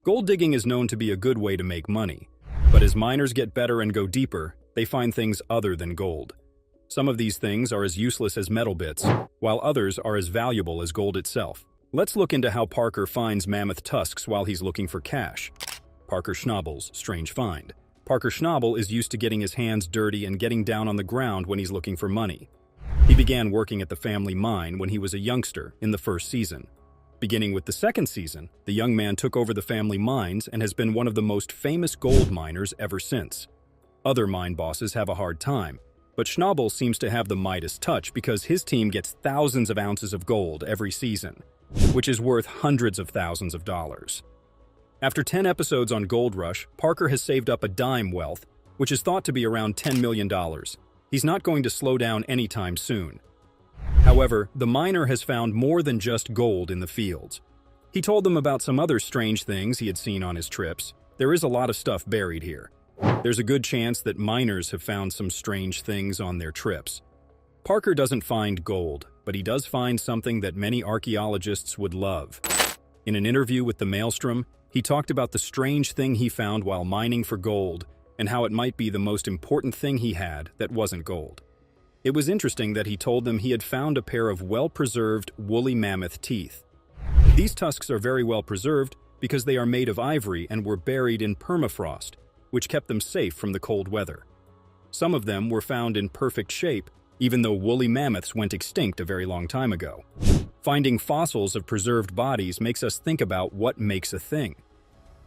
Gold digging is known to be a good way to make money, but as miners get better and go deeper, they find things other than gold. Some of these things are as useless as metal bits, while others are as valuable as gold itself. Let's look into how Parker finds mammoth tusks while he's looking for cash. Parker Schnabel's strange find. Parker Schnabel is used to getting his hands dirty and getting down on the ground when he's looking for money. He began working at the family mine when he was a youngster in the first season. Beginning with the second season, the young man took over the family mines and has been one of the most famous gold miners ever since. Other mine bosses have a hard time, but Schnabel seems to have the Midas touch because his team gets thousands of ounces of gold every season, which is worth hundreds of thousands of dollars. After 10 episodes on Gold Rush, Parker has saved up a dime wealth, which is thought to be around $10 million. He's not going to slow down anytime soon. However, the miner has found more than just gold in the fields. He told them about some other strange things he had seen on his trips. There is a lot of stuff buried here. There's a good chance that miners have found some strange things on their trips. Parker doesn't find gold, but he does find something that many archaeologists would love. In an interview with the Maelstrom, he talked about the strange thing he found while mining for gold and how it might be the most important thing he had that wasn't gold. It was interesting that he told them he had found a pair of well-preserved woolly mammoth teeth. These tusks are very well preserved because they are made of ivory and were buried in permafrost, which kept them safe from the cold weather. Some of them were found in perfect shape, even though woolly mammoths went extinct a very long time ago. Finding fossils of preserved bodies makes us think about what makes a thing.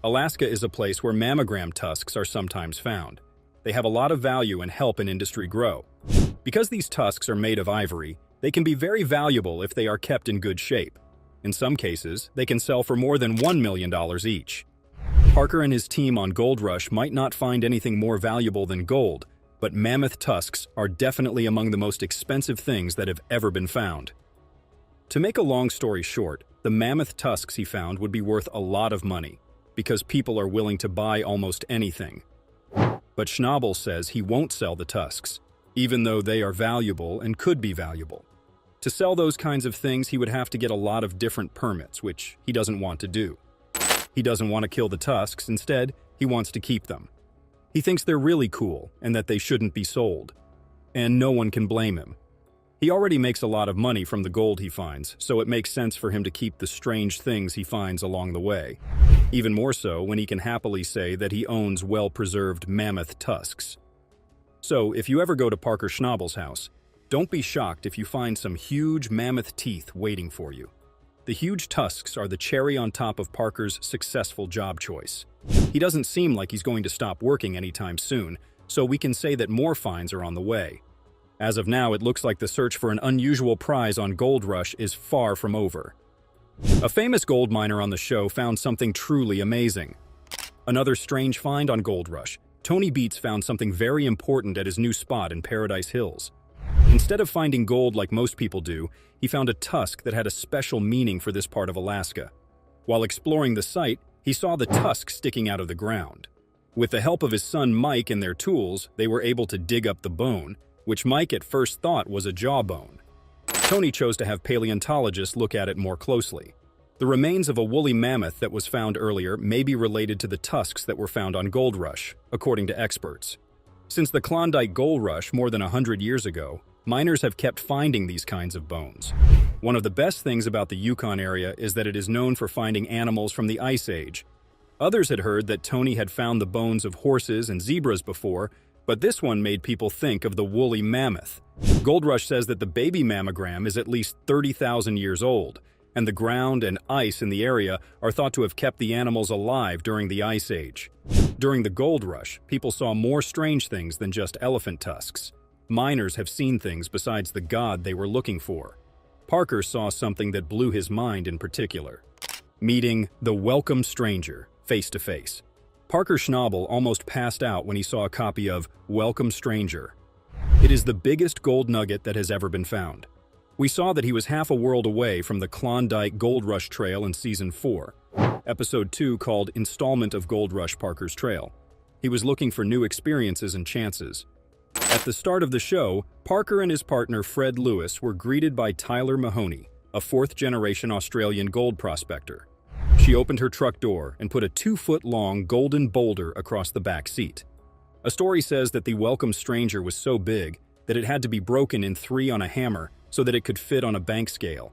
Alaska is a place where mammogram tusks are sometimes found. They have a lot of value and help an industry grow. Because these tusks are made of ivory, they can be very valuable if they are kept in good shape. In some cases, they can sell for more than $1 million each. Parker and his team on Gold Rush might not find anything more valuable than gold, but mammoth tusks are definitely among the most expensive things that have ever been found. To make a long story short, the mammoth tusks he found would be worth a lot of money, because people are willing to buy almost anything. But Schnabel says he won't sell the tusks, even though they are valuable and could be valuable. To sell those kinds of things, he would have to get a lot of different permits, which he doesn't want to do. He doesn't want to kill the tusks, instead, he wants to keep them. He thinks they're really cool and that they shouldn't be sold. And no one can blame him. He already makes a lot of money from the gold he finds, so it makes sense for him to keep the strange things he finds along the way. Even more so when he can happily say that he owns well-preserved mammoth tusks. So, if you ever go to Parker Schnabel's house, don't be shocked if you find some huge mammoth teeth waiting for you. The huge tusks are the cherry on top of Parker's successful job choice. He doesn't seem like he's going to stop working anytime soon, so we can say that more finds are on the way. As of now, it looks like the search for an unusual prize on Gold Rush is far from over. A famous gold miner on the show found something truly amazing. Another strange find on Gold Rush. Tony Beats found something very important at his new spot in Paradise Hills. Instead of finding gold like most people do, he found a tusk that had a special meaning for this part of Alaska. While exploring the site, he saw the tusk sticking out of the ground. With the help of his son Mike and their tools, they were able to dig up the bone, which Mike at first thought was a jawbone. Tony chose to have paleontologists look at it more closely. The remains of a woolly mammoth that was found earlier may be related to the tusks that were found on Gold Rush, according to experts. Since the Klondike Gold Rush more than 100 years ago, miners have kept finding these kinds of bones. One of the best things about the Yukon area is that it is known for finding animals from the Ice Age. Others had heard that Tony had found the bones of horses and zebras before, but this one made people think of the woolly mammoth. Gold Rush says that the baby mammogram is at least 30,000 years old, and the ground and ice in the area are thought to have kept the animals alive during the Ice Age. During the Gold Rush, people saw more strange things than just elephant tusks. Miners have seen things besides the god they were looking for. Parker saw something that blew his mind in particular. Meeting the welcome stranger face to face. Parker Schnabel almost passed out when he saw a copy of Welcome Stranger. It is the biggest gold nugget that has ever been found. We saw that he was half a world away from the Klondike Gold Rush Trail in Season 4, Episode 2 called Installment of Gold Rush Parker's Trail. He was looking for new experiences and chances. At the start of the show, Parker and his partner Fred Lewis were greeted by Tyler Mahoney, a fourth-generation Australian gold prospector. She opened her truck door and put a 2-foot-long golden boulder across the back seat. A story says that the welcome stranger was so big that it had to be broken in 3 on a hammer so that it could fit on a bank scale.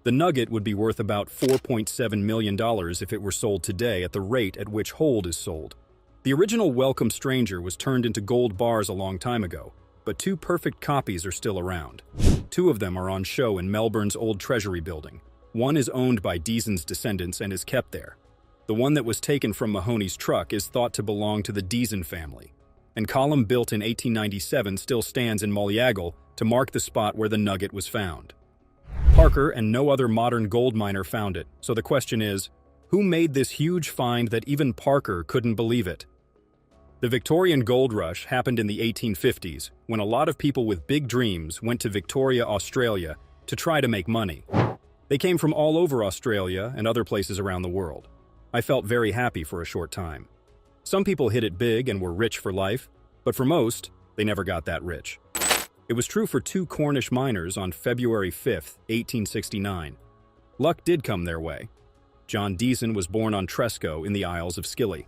The nugget would be worth about $4.7 million if it were sold today at the rate at which Hold is sold. The original welcome stranger was turned into gold bars a long time ago, but 2 perfect copies are still around. 2 of them are on show in Melbourne's old Treasury building. One is owned by Deason's descendants and is kept there. The one that was taken from Mahoney's truck is thought to belong to the Deason family. And column built in 1897 still stands in Mollyagle to mark the spot where the nugget was found. Parker and no other modern gold miner found it, so the question is, who made this huge find that even Parker couldn't believe it? The Victorian gold rush happened in the 1850s, when a lot of people with big dreams went to Victoria, Australia, to try to make money. They came from all over Australia and other places around the world. I felt very happy for a short time. Some people hit it big and were rich for life, but for most, they never got that rich. It was true for 2 Cornish miners on February 5, 1869. Luck did come their way. John Deason was born on Tresco in the Isles of Scilly.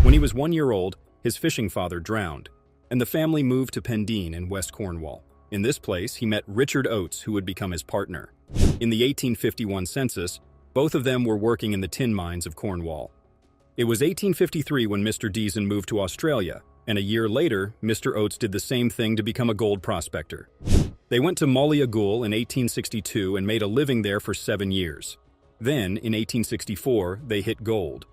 When he was 1 year old, his fishing father drowned, and the family moved to Pendeen in West Cornwall. In this place, he met Richard Oates, who would become his partner. In the 1851 census, both of them were working in the tin mines of Cornwall. It was 1853 when Mr. Deason moved to Australia, and a year later, Mr. Oates did the same thing to become a gold prospector. They went to Mollyagle in 1862 and made a living there for 7 years. Then, in 1864, they hit gold.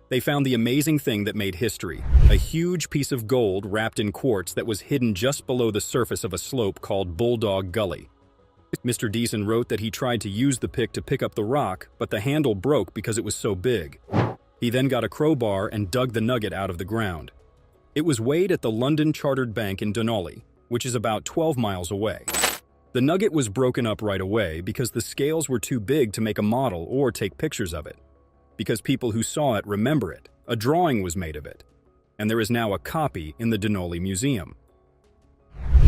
They found the amazing thing that made history, a huge piece of gold wrapped in quartz that was hidden just below the surface of a slope called Bulldog Gully. Mr. Deason wrote that he tried to use the pick to pick up the rock, but the handle broke because it was so big. He then got a crowbar and dug the nugget out of the ground. It was weighed at the London Chartered Bank in Dunolly, which is about 12 miles away. The nugget was broken up right away because the scales were too big to make a model or take pictures of it. Because people who saw it remember it, a drawing was made of it, and there is now a copy in the Dunolly Museum.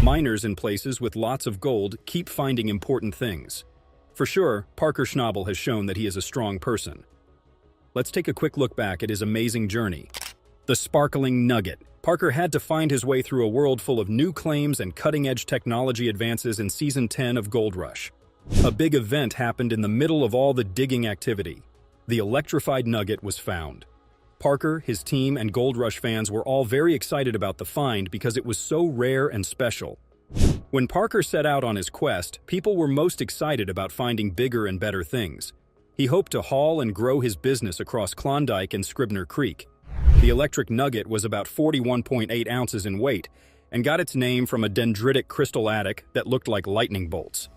Miners in places with lots of gold keep finding important things. For sure, Parker Schnabel has shown that he is a strong person. Let's take a quick look back at his amazing journey. The sparkling nugget. Parker had to find his way through a world full of new claims and cutting-edge technology advances in Season 10 of Gold Rush. A big event happened in the middle of all the digging activity. The electrified nugget was found. Parker, his team, and Gold Rush fans were all very excited about the find because it was so rare and special. When Parker set out on his quest, people were most excited about finding bigger and better things. He hoped to haul and grow his business across Klondike and Scribner Creek. The electric nugget was about 41.8 ounces in weight and got its name from a dendritic crystal attic that looked like lightning bolts.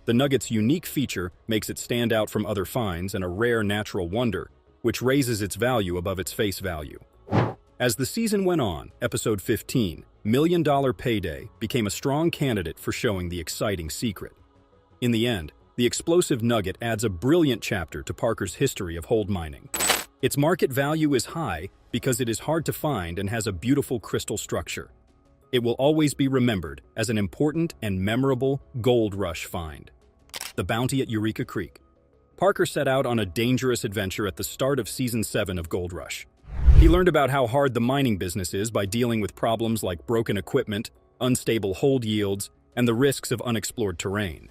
The nugget's unique feature makes it stand out from other finds and a rare natural wonder, which raises its value above its face value. As the season went on, episode 15, Million Dollar Payday, became a strong candidate for showing the exciting secret. In the end, the explosive nugget adds a brilliant chapter to Parker's history of hold mining. Its market value is high because it is hard to find and has a beautiful crystal structure. It will always be remembered as an important and memorable gold rush find. The bounty at Eureka Creek. Parker set out on a dangerous adventure at the start of Season 7 of Gold Rush. He learned about how hard the mining business is by dealing with problems like broken equipment, unstable hold yields, and the risks of unexplored terrain.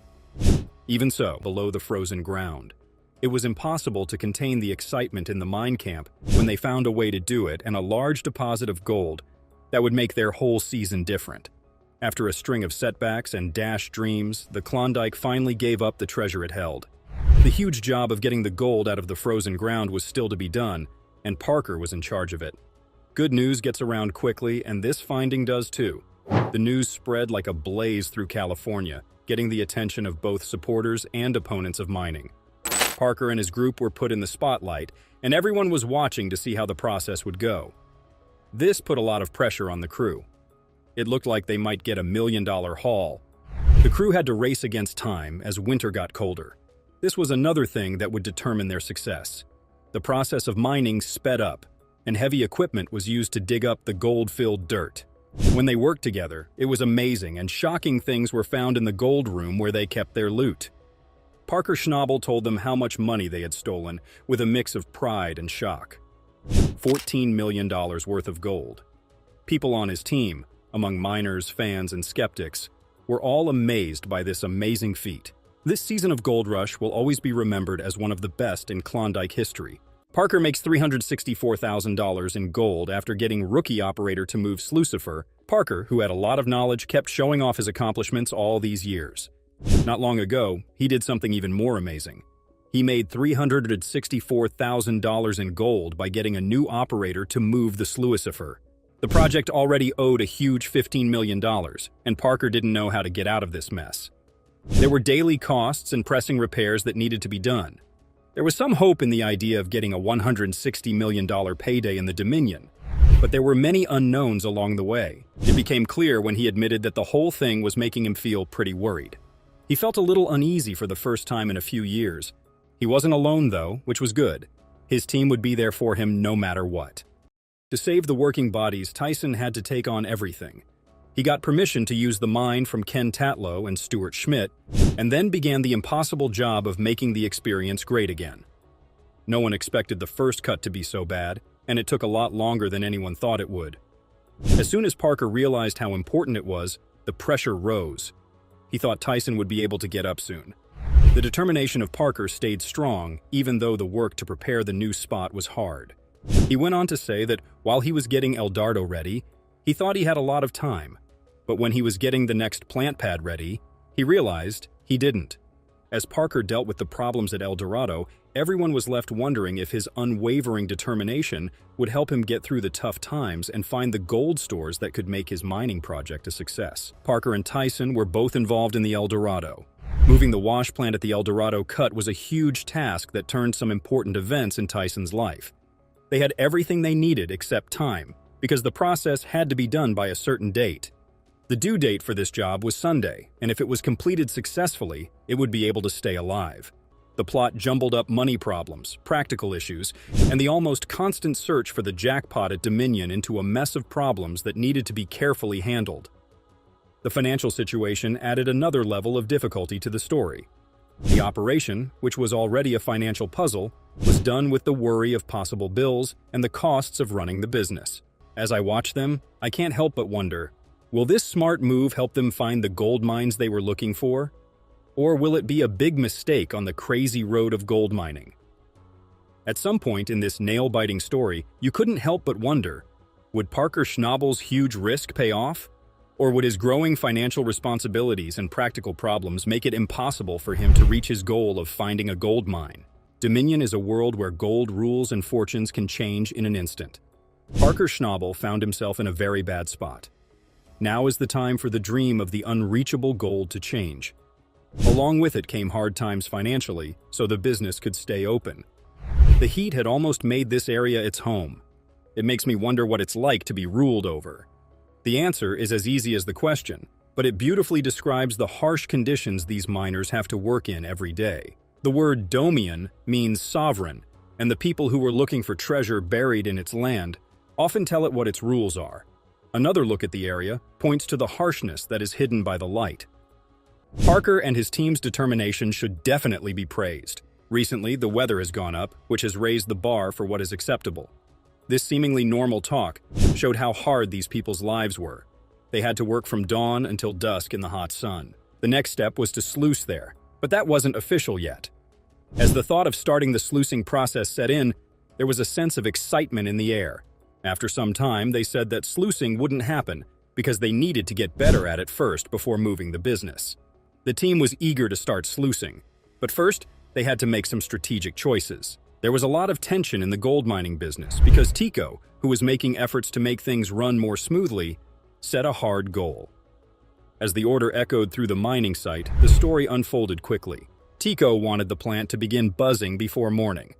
Even so, below the frozen ground, it was impossible to contain the excitement in the mine camp when they found a way to do it and a large deposit of gold that would make their whole season different. After a string of setbacks and dashed dreams, the Klondike finally gave up the treasure it held. The huge job of getting the gold out of the frozen ground was still to be done, and Parker was in charge of it. Good news gets around quickly, and this finding does too. The news spread like a blaze through California, getting the attention of both supporters and opponents of mining. Parker and his group were put in the spotlight, and everyone was watching to see how the process would go. This put a lot of pressure on the crew. It looked like they might get $1 million haul. The crew had to race against time as winter got colder. This was another thing that would determine their success. The process of mining sped up, and heavy equipment was used to dig up the gold-filled dirt. When they worked together, it was amazing, and shocking things were found in the gold room where they kept their loot. Parker Schnabel told them how much money they had stolen, with a mix of pride and shock. $14 million worth of gold. People on his team, among miners, fans, and skeptics, were all amazed by this amazing feat. This season of Gold Rush will always be remembered as one of the best in Klondike history. Parker makes $364,000 in gold after getting rookie operator to move Slucifer. Parker, who had a lot of knowledge, kept showing off his accomplishments all these years. Not long ago, he did something even more amazing. He made $364,000 in gold by getting a new operator to move the Slucifer. The project already owed a huge $15 million, and Parker didn't know how to get out of this mess. There were daily costs and pressing repairs that needed to be done. There was some hope in the idea of getting a $160 million payday in the Dominion, but there were many unknowns along the way. It became clear when he admitted that the whole thing was making him feel pretty worried. He felt a little uneasy for the first time in a few years. He wasn't alone, though, which was good. His team would be there for him no matter what. To save the working bodies, Tyson had to take on everything. He got permission to use the mine from Ken Tatlow and Stuart Schmidt, and then began the impossible job of making the experience great again. No one expected the first cut to be so bad, and it took a lot longer than anyone thought it would. As soon as Parker realized how important it was, the pressure rose. He thought Tyson would be able to get up soon. The determination of Parker stayed strong, even though the work to prepare the new spot was hard. He went on to say that while he was getting El Dardo ready, he thought he had a lot of time. But when he was getting the next plant pad ready, he realized he didn't. As Parker dealt with the problems at El Dorado, everyone was left wondering if his unwavering determination would help him get through the tough times and find the gold stores that could make his mining project a success. Parker and Tyson were both involved in the El Dorado. Moving the wash plant at the El Dorado cut was a huge task that turned some important events in Tyson's life. They had everything they needed except time, because the process had to be done by a certain date. The due date for this job was Sunday, and if it was completed successfully, it would be able to stay alive. The plot jumbled up money problems, practical issues, and the almost constant search for the jackpot at Dominion into a mess of problems that needed to be carefully handled. The financial situation added another level of difficulty to the story. The operation, which was already a financial puzzle, was done with the worry of possible bills and the costs of running the business. As I watch them, I can't help but wonder, will this smart move help them find the gold mines they were looking for? Or will it be a big mistake on the crazy road of gold mining? At some point in this nail-biting story, you couldn't help but wonder, would Parker Schnabel's huge risk pay off? Or would his growing financial responsibilities and practical problems make it impossible for him to reach his goal of finding a gold mine? Dominion is a world where gold rules and fortunes can change in an instant. Parker Schnabel found himself in a very bad spot. Now is the time for the dream of the unreachable gold to change. Along with it came hard times financially, so the business could stay open. The heat had almost made this area its home. It makes me wonder what it's like to be ruled over. The answer is as easy as the question, but it beautifully describes the harsh conditions these miners have to work in every day. The word Domian means sovereign, and the people who were looking for treasure buried in its land often tell it what its rules are. Another look at the area points to the harshness that is hidden by the light. Parker and his team's determination should definitely be praised. Recently, the weather has gone up, which has raised the bar for what is acceptable. This seemingly normal talk showed how hard these people's lives were. They had to work from dawn until dusk in the hot sun. The next step was to sluice there, but that wasn't official yet. As the thought of starting the sluicing process set in, there was a sense of excitement in the air. After some time, they said that sluicing wouldn't happen because they needed to get better at it first before moving the business. The team was eager to start sluicing, but first, they had to make some strategic choices. There was a lot of tension in the gold mining business because Tico, who was making efforts to make things run more smoothly, set a hard goal. As the order echoed through the mining site, the story unfolded quickly. Tico wanted the plant to begin buzzing before morning.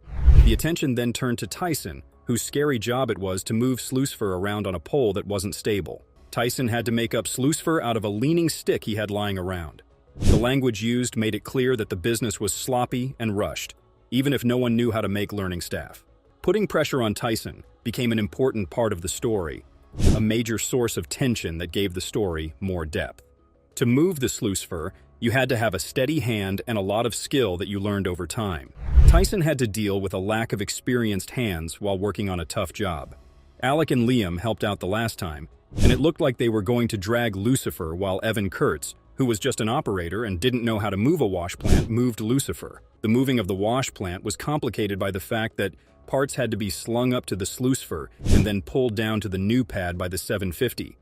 The attention then turned to Tyson, whose scary job it was to move Slucifer around on a pole that wasn't stable. Tyson had to make up Slucifer out of a leaning stick he had lying around. The language used made it clear that the business was sloppy and rushed, even if no one knew how to make learning staff. Putting pressure on Tyson became an important part of the story, a major source of tension that gave the story more depth. To move the Slucifer, You had to have a steady hand and a lot of skill that you learned over time. Tyson had to deal with a lack of experienced hands while working on a tough job. Alec and Liam helped out the last time, and it looked like they were going to drag Lucifer while Evan Kurtz, who was just an operator and didn't know how to move a wash plant, moved Lucifer. The moving of the wash plant was complicated by the fact that parts had to be slung up to the Slucifer and then pulled down to the new pad by the 750.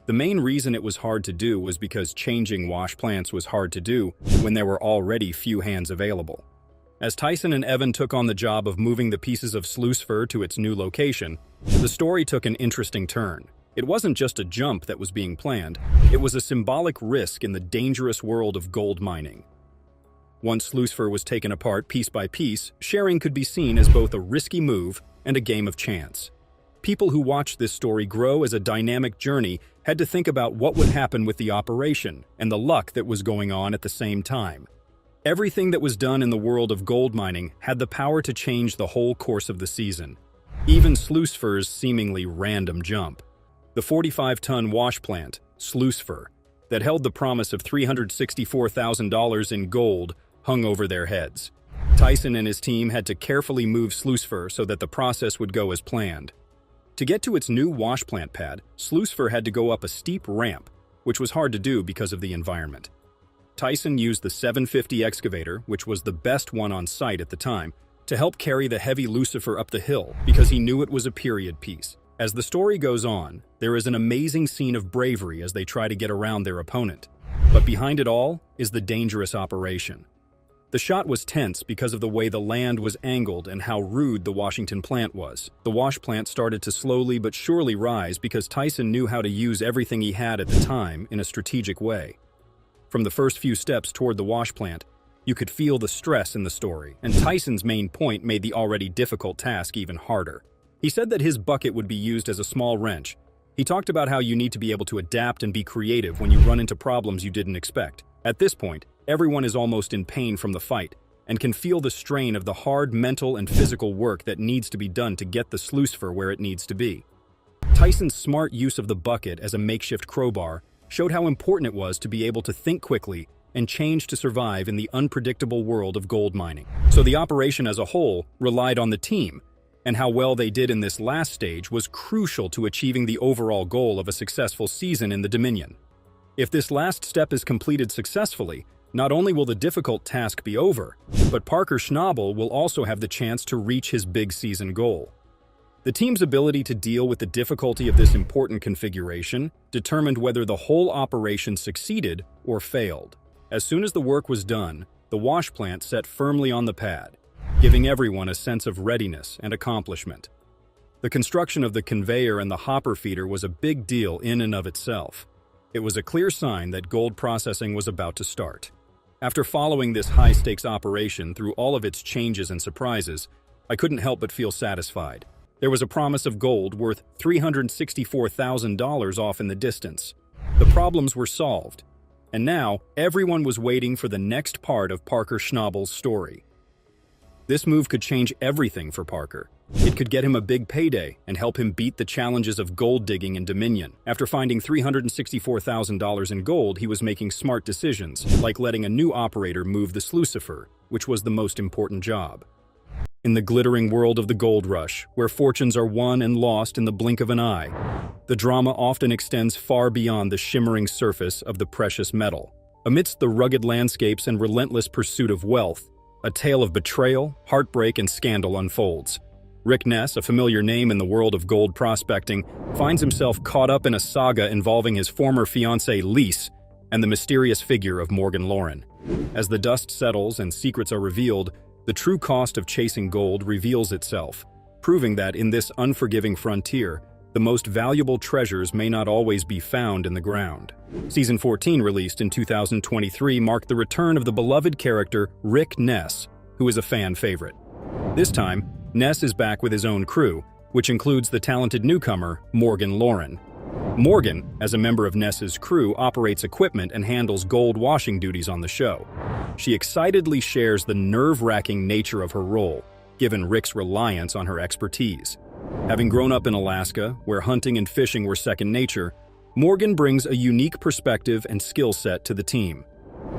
The main reason it was hard to do was because changing wash plants was hard to do when there were already few hands available. As Tyson and Evan took on the job of moving the pieces of Slucifer to its new location, the story took an interesting turn. It wasn't just a jump that was being planned, it was a symbolic risk in the dangerous world of gold mining. Once Slucifer was taken apart piece by piece, sharing could be seen as both a risky move and a game of chance. People who watched this story grow as a dynamic journey had to think about what would happen with the operation and the luck that was going on at the same time. Everything that was done in the world of gold mining had the power to change the whole course of the season, even Slucifer's seemingly random jump. The 45-ton wash plant, Slucifer, that held the promise of $364,000 in gold hung over their heads. Tyson and his team had to carefully move Slucifer so that the process would go as planned. To get to its new wash plant pad, Slucifer had to go up a steep ramp, which was hard to do because of the environment. Tyson used the 750 excavator, which was the best one on site at the time, to help carry the heavy Lucifer up the hill because he knew it was a period piece. As the story goes on, there is an amazing scene of bravery as they try to get around their opponent. But behind it all is the dangerous operation. The shot was tense because of the way the land was angled and how rude the Washington plant was. The wash plant started to slowly but surely rise because Tyson knew how to use everything he had at the time in a strategic way. From the first few steps toward the wash plant, you could feel the stress in the story, and Tyson's main point made the already difficult task even harder. He said that his bucket would be used as a small wrench. He talked about how you need to be able to adapt and be creative when you run into problems you didn't expect. At this point, everyone is almost in pain from the fight and can feel the strain of the hard mental and physical work that needs to be done to get the Slucifer where it needs to be. Tyson's smart use of the bucket as a makeshift crowbar showed how important it was to be able to think quickly and change to survive in the unpredictable world of gold mining. So the operation as a whole relied on the team, and how well they did in this last stage was crucial to achieving the overall goal of a successful season in the Dominion. If this last step is completed successfully, not only will the difficult task be over, but Parker Schnabel will also have the chance to reach his big season goal. The team's ability to deal with the difficulty of this important configuration determined whether the whole operation succeeded or failed. As soon as the work was done, the wash plant set firmly on the pad, giving everyone a sense of readiness and accomplishment. The construction of the conveyor and the hopper feeder was a big deal in and of itself. It was a clear sign that gold processing was about to start. After following this high-stakes operation through all of its changes and surprises, I couldn't help but feel satisfied. There was a promise of gold worth $364,000 off in the distance. The problems were solved, and now everyone was waiting for the next part of Parker Schnabel's story. This move could change everything for Parker. It could get him a big payday and help him beat the challenges of gold digging in Dominion. After finding $364,000 in gold, he was making smart decisions, like letting a new operator move the Slucifer, which was the most important job. In the glittering world of the gold rush, where fortunes are won and lost in the blink of an eye, the drama often extends far beyond the shimmering surface of the precious metal. Amidst the rugged landscapes and relentless pursuit of wealth, a tale of betrayal, heartbreak, and scandal unfolds. Rick Ness, a familiar name in the world of gold prospecting, finds himself caught up in a saga involving his former fiancée Lise and the mysterious figure of Morgan Lauren. As the dust settles and secrets are revealed, the true cost of chasing gold reveals itself, proving that in this unforgiving frontier, the most valuable treasures may not always be found in the ground. Season 14, released in 2023, marked the return of the beloved character Rick Ness, who is a fan favorite. This time, Ness is back with his own crew, which includes the talented newcomer, Morgan Lauren. Morgan, as a member of Ness's crew, operates equipment and handles gold washing duties on the show. She excitedly shares the nerve-wracking nature of her role, given Rick's reliance on her expertise. Having grown up in Alaska, where hunting and fishing were second nature, Morgan brings a unique perspective and skill set to the team.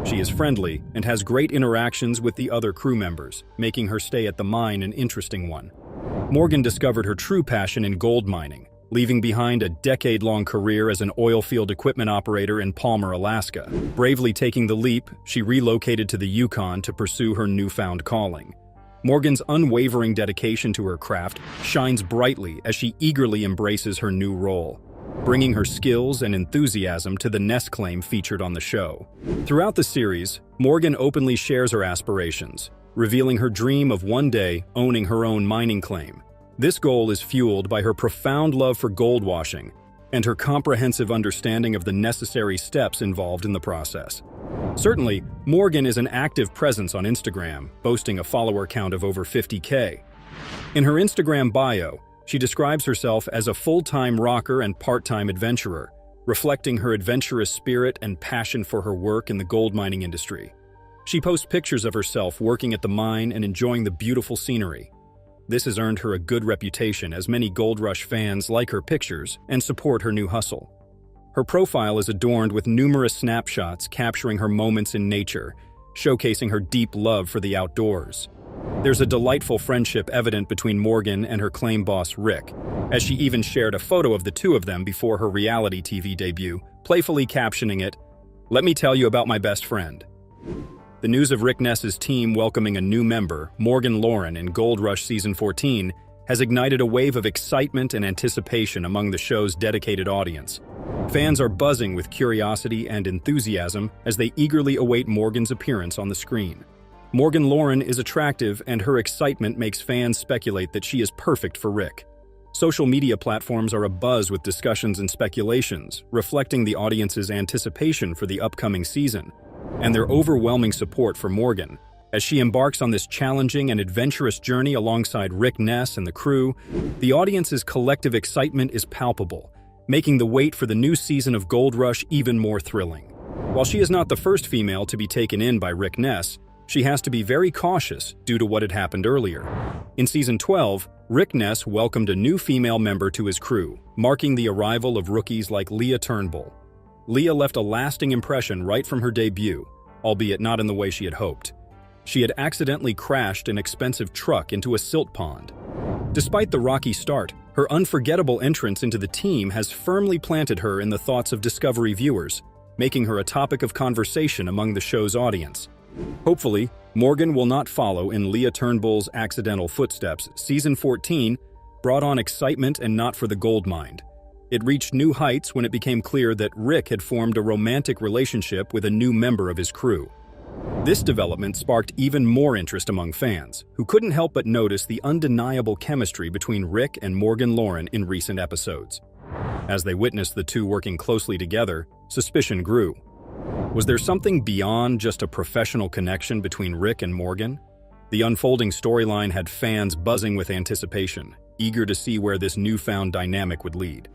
She is friendly and has great interactions with the other crew members, making her stay at the mine an interesting one. Morgan discovered her true passion in gold mining, leaving behind a decade-long career as an oil field equipment operator in Palmer, Alaska. Bravely taking the leap, she relocated to the Yukon to pursue her newfound calling. Morgan's unwavering dedication to her craft shines brightly as she eagerly embraces her new role, bringing her skills and enthusiasm to the nest claim featured on the show. Throughout the series, Morgan openly shares her aspirations, revealing her dream of one day owning her own mining claim. This goal is fueled by her profound love for gold washing and her comprehensive understanding of the necessary steps involved in the process. Certainly, Morgan is an active presence on Instagram, boasting a follower count of over 50K. In her Instagram bio, she describes herself as a full-time rocker and part-time adventurer, reflecting her adventurous spirit and passion for her work in the gold mining industry. She posts pictures of herself working at the mine and enjoying the beautiful scenery. This has earned her a good reputation as many Gold Rush fans like her pictures and support her new hustle. Her profile is adorned with numerous snapshots capturing her moments in nature, showcasing her deep love for the outdoors. There's a delightful friendship evident between Morgan and her claim boss Rick, as she even shared a photo of the two of them before her reality TV debut, playfully captioning it, "Let me tell you about my best friend." The news of Rick Ness's team welcoming a new member, Morgan Lauren, in Gold Rush Season 14, has ignited a wave of excitement and anticipation among the show's dedicated audience. Fans are buzzing with curiosity and enthusiasm as they eagerly await Morgan's appearance on the screen. Morgan Lauren is attractive, and her excitement makes fans speculate that she is perfect for Rick. Social media platforms are abuzz with discussions and speculations, reflecting the audience's anticipation for the upcoming season, and their overwhelming support for Morgan. As she embarks on this challenging and adventurous journey alongside Rick Ness and the crew, the audience's collective excitement is palpable, making the wait for the new season of Gold Rush even more thrilling. While she is not the first female to be taken in by Rick Ness, she has to be very cautious due to what had happened earlier. In Season 12, Rick Ness welcomed a new female member to his crew, marking the arrival of rookies like Leah Turnbull. Leah left a lasting impression right from her debut, albeit not in the way she had hoped. She had accidentally crashed an expensive truck into a silt pond. Despite the rocky start, her unforgettable entrance into the team has firmly planted her in the thoughts of Discovery viewers, making her a topic of conversation among the show's audience. Hopefully, Morgan will not follow in Leah Turnbull's accidental footsteps. Season 14 brought on excitement and not for the gold mine. It reached new heights when it became clear that Rick had formed a romantic relationship with a new member of his crew. This development sparked even more interest among fans, who couldn't help but notice the undeniable chemistry between Rick and Morgan Lauren in recent episodes. As they witnessed the two working closely together, suspicion grew. Was there something beyond just a professional connection between Rick and Morgan? The unfolding storyline had fans buzzing with anticipation, eager to see where this newfound dynamic would lead.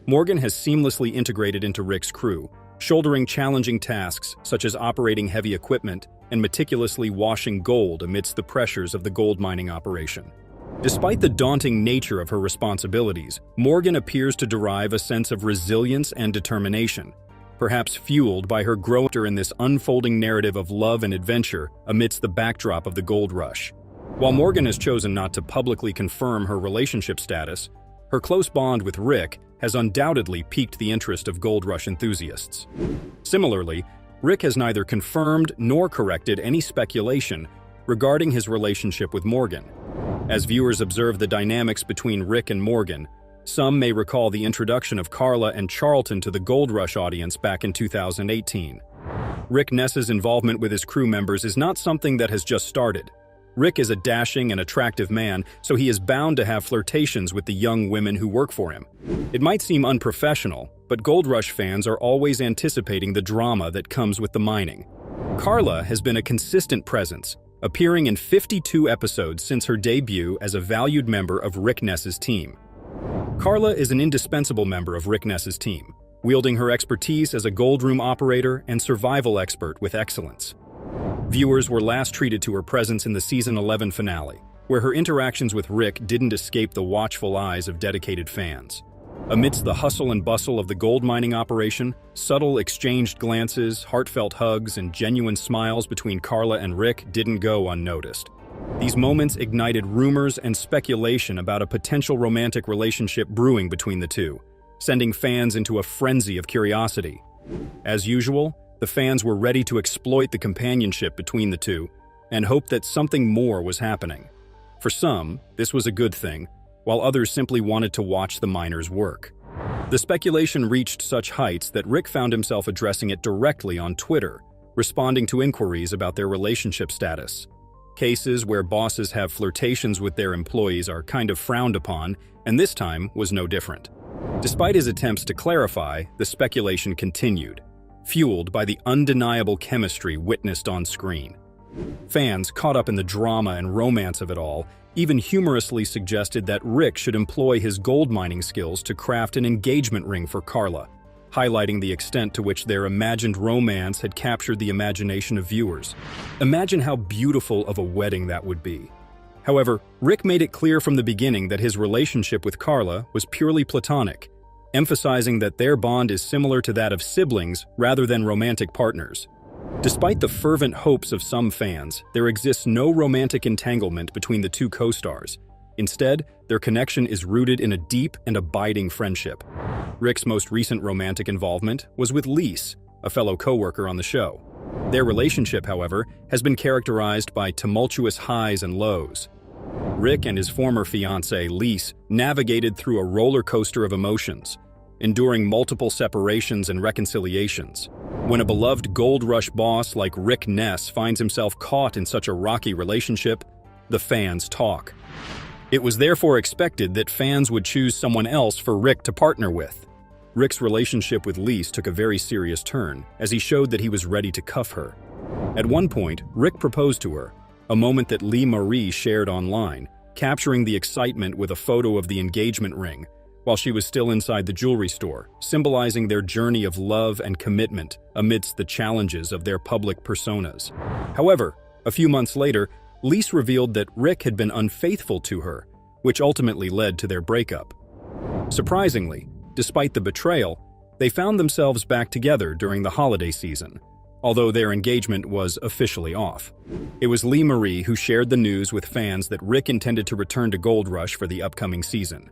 Morgan has seamlessly integrated into Rick's crew, shouldering challenging tasks such as operating heavy equipment and meticulously washing gold amidst the pressures of the gold mining operation. Despite the daunting nature of her responsibilities, Morgan appears to derive a sense of resilience and determination, perhaps fueled by her growth in this unfolding narrative of love and adventure amidst the backdrop of the gold rush. While Morgan has chosen not to publicly confirm her relationship status, her close bond with Rick has undoubtedly piqued the interest of Gold Rush enthusiasts. Similarly, Rick has neither confirmed nor corrected any speculation regarding his relationship with Morgan. As viewers observe the dynamics between Rick and Morgan, some may recall the introduction of Carla and Charlton to the Gold Rush audience back in 2018. Rick Ness's involvement with his crew members is not something that has just started. Rick is a dashing and attractive man, so he is bound to have flirtations with the young women who work for him. It might seem unprofessional, but Gold Rush fans are always anticipating the drama that comes with the mining. Carla has been a consistent presence, appearing in 52 episodes since her debut as a valued member of Rick Ness's team. Carla is an indispensable member of Rick Ness's team, wielding her expertise as a gold room operator and survival expert with excellence. Viewers were last treated to her presence in the Season 11 finale, where her interactions with Rick didn't escape the watchful eyes of dedicated fans. Amidst the hustle and bustle of the gold mining operation, subtle exchanged glances, heartfelt hugs, and genuine smiles between Carla and Rick didn't go unnoticed. These moments ignited rumors and speculation about a potential romantic relationship brewing between the two, sending fans into a frenzy of curiosity. As usual, the fans were ready to exploit the companionship between the two and hoped that something more was happening. For some, this was a good thing, while others simply wanted to watch the miners work. The speculation reached such heights that Rick found himself addressing it directly on Twitter, responding to inquiries about their relationship status. Cases where bosses have flirtations with their employees are kind of frowned upon, and this time was no different. Despite his attempts to clarify, the speculation continued, fueled by the undeniable chemistry witnessed on screen. Fans, caught up in the drama and romance of it all, even humorously suggested that Rick should employ his gold mining skills to craft an engagement ring for Carla, highlighting the extent to which their imagined romance had captured the imagination of viewers. Imagine how beautiful of a wedding that would be. However, Rick made it clear from the beginning that his relationship with Carla was purely platonic, emphasizing that their bond is similar to that of siblings rather than romantic partners. Despite the fervent hopes of some fans, there exists no romantic entanglement between the two co-stars. Instead, their connection is rooted in a deep and abiding friendship. Rick's most recent romantic involvement was with Lise, a fellow co-worker on the show. Their relationship, however, has been characterized by tumultuous highs and lows. Rick and his former fiancée, Lise, navigated through a roller coaster of emotions, enduring multiple separations and reconciliations. When a beloved gold rush boss like Rick Ness finds himself caught in such a rocky relationship, the fans talk. It was therefore expected that fans would choose someone else for Rick to partner with. Rick's relationship with Lise took a very serious turn, as he showed that he was ready to cuff her. At one point, Rick proposed to her, a moment that Lee Marie shared online, capturing the excitement with a photo of the engagement ring, while she was still inside the jewelry store, symbolizing their journey of love and commitment amidst the challenges of their public personas. However, a few months later, Lise revealed that Rick had been unfaithful to her, which ultimately led to their breakup. Surprisingly, despite the betrayal, they found themselves back together during the holiday season, although their engagement was officially off. It was Lee Marie who shared the news with fans that Rick intended to return to Gold Rush for the upcoming season.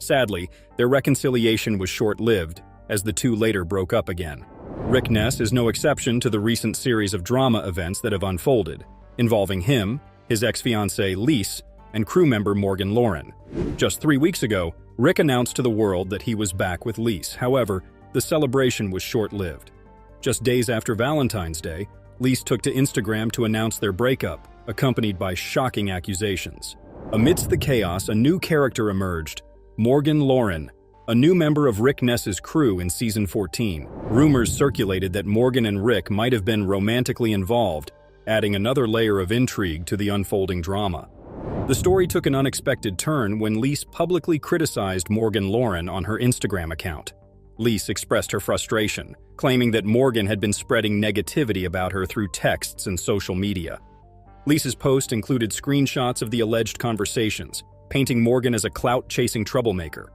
Sadly, their reconciliation was short-lived, as the two later broke up again. Rick Ness is no exception to the recent series of drama events that have unfolded, involving him, his ex-fiancée Lise, and crew member Morgan Lauren. Just 3 weeks ago, Rick announced to the world that he was back with Lise. However, the celebration was short-lived. Just days after Valentine's Day, Lise took to Instagram to announce their breakup, accompanied by shocking accusations. Amidst the chaos, a new character emerged, Morgan Lauren, a new member of Rick Ness's crew in Season 14. Rumors circulated that Morgan and Rick might have been romantically involved, adding another layer of intrigue to the unfolding drama. The story took an unexpected turn when Lise publicly criticized Morgan Lauren on her Instagram account. Lise expressed her frustration, claiming that Morgan had been spreading negativity about her through texts and social media. Lise's post included screenshots of the alleged conversations, painting Morgan as a clout-chasing troublemaker.